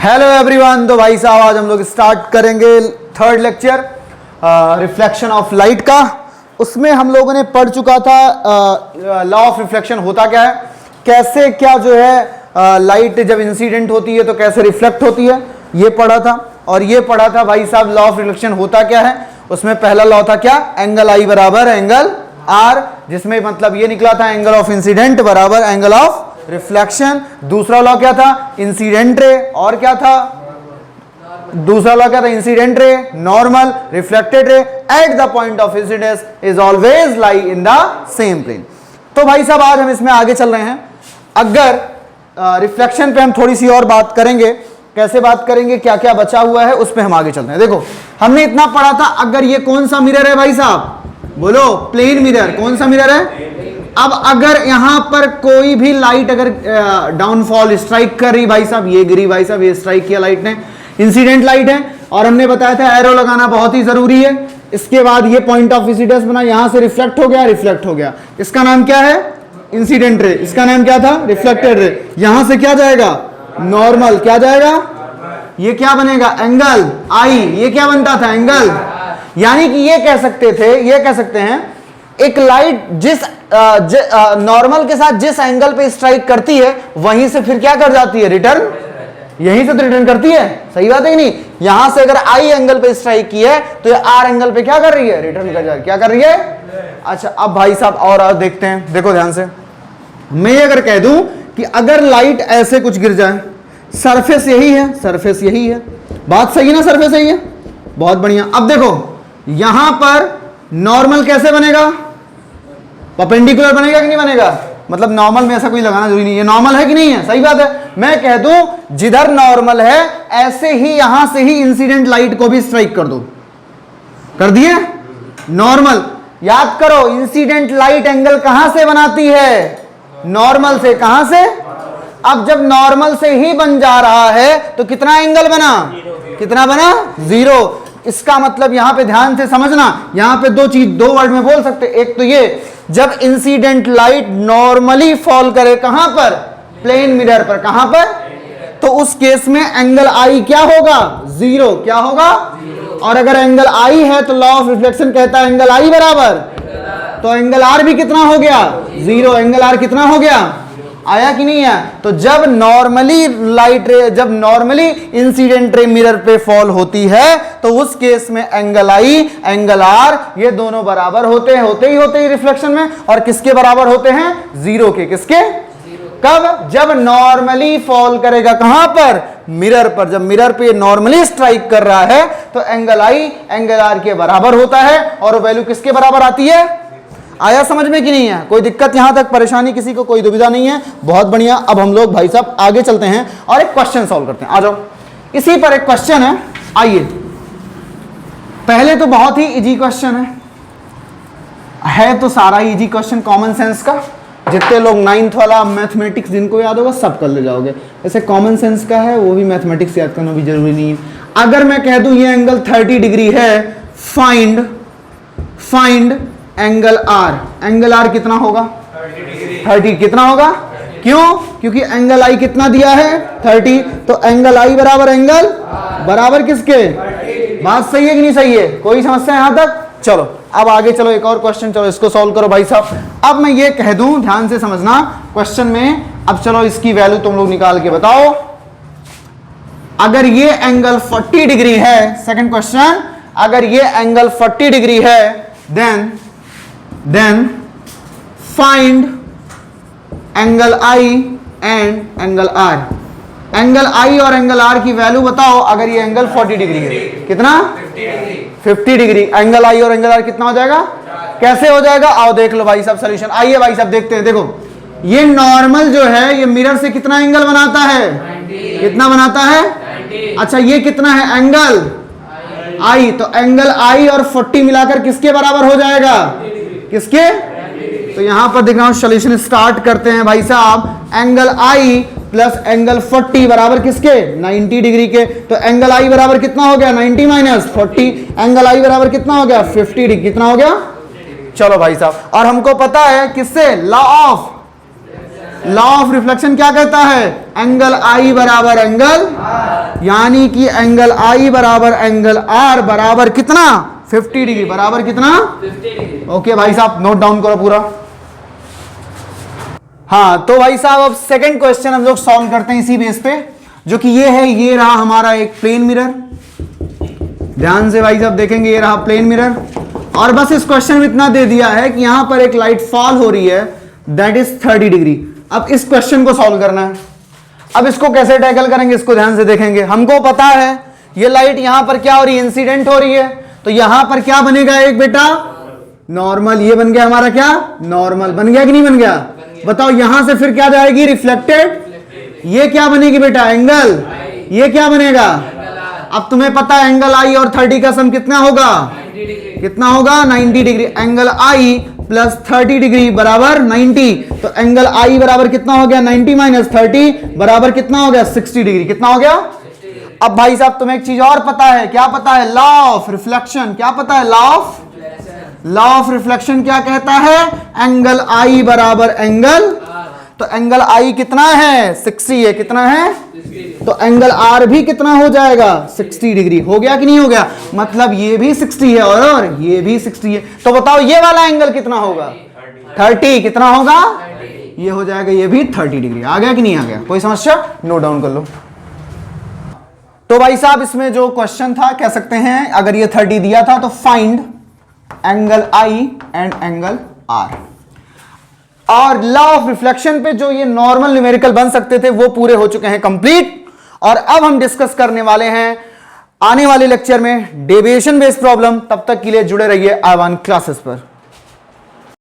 Hello everyone. तो भाई साहब आज हम लोग स्टार्ट करेंगे third lecture reflection of light का। उसमें हम लोगों ने पढ़ चुका था लॉ ऑफ रिफ्लेक्शन होता क्या है, कैसे क्या जो है लाइट जब इंसिडेंट होती है तो कैसे रिफ्लेक्ट होती है, ये पढ़ा था। और ये पढ़ा था भाई साहब लॉ ऑफ रिफ्लेक्शन होता क्या है। उसमें पहला लॉ था क्या, एंगल आई बराबर एंगल आर, जिसमें मतलब ये निकला था एंगल ऑफ इंसिडेंट बराबर एंगल ऑफ रिफ्लेक्शन। दूसरा लॉ क्या था, इंसिडेंट रे, और क्या था दूसरा लॉ क्या था, incident ray normal reflected ray at the point of incidence is always lie in the same plane. तो भाई साहब आज हम इसमें आगे चल रहे हैं। अगर रिफ्लेक्शन पे हम थोड़ी सी और बात करेंगे, कैसे बात करेंगे, क्या क्या बचा हुआ है उस पे हम आगे चलते हैं। देखो हमने इतना पढ़ा था, अगर ये कौन सा मिरर है भाई साहब, बोलो प्लेन मिरर, कौन सा मिरर है। अब अगर यहां पर कोई भी लाइट अगर डाउनफॉल स्ट्राइक कर रही भाई साहब, ये गिरी भाई साहब, ये स्ट्राइक किया लाइट ने, इंसिडेंट लाइट है, और हमने बताया था एरो लगाना बहुत ही जरूरी है। इसके बाद ये पॉइंट ऑफ इंसिडेंस बना, यहां से रिफ्लेक्ट हो गया, रिफ्लेक्ट हो गया, इसका नाम क्या है, इंसिडेंट रे, इसका नाम क्या था, रिफ्लेक्टेड रे। यहां से क्या जाएगा, नॉर्मल, क्या जाएगा, ये क्या बनेगा, एंगल आई, ये क्या बनता था, एंगल। यानी कि ये कह सकते थे, ये कह सकते हैं एक लाइट जिस नॉर्मल के साथ जिस एंगल पे स्ट्राइक करती है वहीं से फिर क्या कर जाती है, रिटर्न, यहीं से तो रिटर्न करती है। सही बात है कि नहीं। यहां से अगर आई एंगल पे स्ट्राइक की है तो ये आर एंगल पे क्या कर रही है, रिटर्न कर जा रही है, क्या कर रही है। अच्छा अब भाई साहब और देखते हैं, देखो ध्यान से। मैं ये अगर कह दूं कि अगर लाइट ऐसे कुछ गिर जाए, सरफेस यही है, सरफेस यही है, बात सही है ना, सरफेस यही है, बहुत बढ़िया। अब देखो यहां पर नॉर्मल कैसे बनेगा, परपेंडिकुलर बनेगा कि नहीं बनेगा, मतलब नॉर्मल में ऐसा कोई लगाना जरूरी नहीं है, नॉर्मल है कि नहीं है, सही बात है। मैं कह दूं जिधर नॉर्मल है ऐसे ही यहां से ही इंसिडेंट लाइट को भी स्ट्राइक कर दो, कर दिए नॉर्मल। याद करो इंसिडेंट लाइट एंगल कहां से बनाती है, नॉर्मल से, कहां से। अब जब नॉर्मल से ही बन जा रहा है तो कितना एंगल बना, कितना बना, जीरो। इसका मतलब यहां पे ध्यान से समझना, यहां पे दो चीज, दो वर्ड में बोल सकते। एक तो ये, जब इंसिडेंट लाइट नॉर्मली फॉल करे कहां पर, प्लेन मिरर पर, कहां पर, तो उस केस में एंगल आई क्या होगा, जीरो, क्या होगा। और अगर एंगल आई है तो लॉ ऑफ रिफ्लेक्शन कहता है एंगल आई बराबर, तो एंगल आर भी कितना हो गया, जीरो। एंगल आर कितना हो गया, आया कि नहीं है। तो जब नॉर्मली लाइट रे, जब नॉर्मली इंसिडेंट रे मिरर पे फॉल होती है तो उस केस में एंगल आई एंगल आर ये दोनों बराबर होते हैं, होते ही रिफ्लेक्शन में। और किसके बराबर होते हैं, जीरो के। किसके, कब, जब नॉर्मली फॉल करेगा कहां पर, मिरर पर। जब मिरर पे नॉर्मली स्ट्राइक कर रहा है तो एंगल आई एंगल आर के बराबर होता है, और वैल्यू किसके बराबर आती है। आया समझ में कि नहीं है, कोई दिक्कत यहां तक, परेशानी किसी को, कोई दुविधा नहीं है, बहुत बढ़िया। अब हम लोग भाई साहब आगे चलते हैं और एक क्वेश्चन सॉल्व करते हैं। आ जाओ, इसी पर एक क्वेश्चन है, आइए। पहले तो बहुत ही इजी क्वेश्चन है तो सारा इजी क्वेश्चन कॉमन सेंस का, जितने लोग 9th वाला मैथमेटिक्स जिनको याद होगा सब कर ले जाओगे। ऐसे कॉमन सेंस का है, वो भी मैथमेटिक्स याद करना भी जरूरी नहीं है। अगर मैं कह दूं ये एंगल 30 डिग्री है, find angle R, angle R कितना होगा, 30 कितना होगा, क्यों, क्योंकि एंगल आई कितना दिया है, 30, तो एंगल आई बराबर एंगल बराबर किसके, बात सही है कि नहीं सही है, कोई समस्या यहां तक। चलो अब आगे चलो, एक और क्वेश्चन, चलो इसको सॉल्व करो भाई साहब। अब मैं ये कह दूं, ध्यान से समझना क्वेश्चन में। अब चलो इसकी वैल्यू तुम लोग निकाल के बताओ। अगर ये एंगल 40 डिग्री है, सेकंड क्वेश्चन, अगर ये एंगल 40 डिग्री है then find angle I and angle R। Angle I और एंगल R की वैल्यू बताओ। अगर ये एंगल 40 डिग्री है, कितना, 50 डिग्री, एंगल I और एंगल R कितना हो जाएगा, कैसे हो जाएगा, आओ देख लो भाई साहब सॉल्यूशन। आइए भाई साहब देखते हैं। देखो ये नॉर्मल जो है ये मिरर से कितना एंगल बनाता है, 90। कितना बनाता है, 90। अच्छा ये कितना है, एंगल I, तो एंगल I और 40 मिलाकर किसके बराबर हो जाएगा, किसके। तो यहां पर देख रहा हूं, सॉल्यूशन स्टार्ट करते हैं भाई साहब। एंगल आई प्लस एंगल 40 बराबर किसके, 90 डिग्री के। तो एंगल आई बराबर कितना हो गया, 90 माइनस 40, एंगल आई बराबर कितना हो गया, 50 डिग्री, कितना हो गया। चलो भाई साहब, और हमको पता है किससे, law of law of reflection क्या कहता है? एंगल आई बराबर एंगल, यानी कि एंगल आई बराबर एंगल आर बराबर कितना? 50 डिग्री। बराबर कितना? 50 डिग्री। ओके भाई साहब, नोट डाउन करो पूरा। हाँ, तो भाई साहब अब सेकंड क्वेश्चन हम लोग सॉल्व करते हैं इसी बेस पे, जो कि ये है, ये रहा हमारा एक प्लेन मिरर। ध्यान से भाई साहब देखेंगे, ये रहा प्लेन मिरर, और बस इस क्वेश्चन में इतना दे दिया है कि यहां पर एक लाइट फॉल हो रही है, दैट इज 30 डिग्री। अब इस क्वेश्चन को सॉल्व करना है। अब इसको कैसे टैकल करेंगे, इसको ध्यान से देखेंगे। हमको पता है ये लाइट यहां पर क्या हो रही है? इंसिडेंट हो रही है, तो यहां पर क्या बनेगा एक बेटा? नॉर्मल। ये बन गया हमारा क्या? नॉर्मल। बन गया कि नहीं बन गया? बताओ, यहां से फिर क्या जाएगी? रिफ्लेक्टेड। ये क्या बनेगी बेटा? एंगल। ये क्या बनेगा? अब तुम्हें पता है एंगल आई और 30 का सम कितना होगा? कितना होगा? 90 डिग्री। एंगल आई प्लस 30 डिग्री बराबर 90। तो एंगल आई बराबर कितना हो गया? 90 माइनस 30 बराबर कितना हो गया? 60 डिग्री। कितना हो गया? अब भाई साहब तुम्हें एक चीज और पता है। क्या पता है? Law of reflection. क्या पता है? लॉ ऑफ रिफ्लेक्शन क्या कहता है? एंगल आई बराबर एंगल, तो एंगल आई कितना है? 60 है। कितना है? तो एंगल आर भी कितना हो जाएगा? 60 डिग्री। हो गया कि नहीं हो गया? मतलब ये भी 60 है और ये भी 60 है। तो बताओ ये वाला एंगल कितना होगा? 30। कितना होगा? ये हो जाएगा, ये भी 30 डिग्री। आ गया कि नहीं आ गया? कोई समस्या? नोट डाउन कर लो। तो भाई साहब इसमें जो क्वेश्चन था, कह सकते हैं अगर ये 30 दिया था तो find angle I and angle R. और लॉ ऑफ रिफ्लेक्शन पे जो ये नॉर्मल न्यूमेरिकल बन सकते थे वो पूरे हो चुके हैं कंप्लीट। और अब हम डिस्कस करने वाले हैं आने वाले लेक्चर में डेविएशन बेस्ड प्रॉब्लम। तब तक के लिए जुड़े रहिए आईवान क्लासेस पर।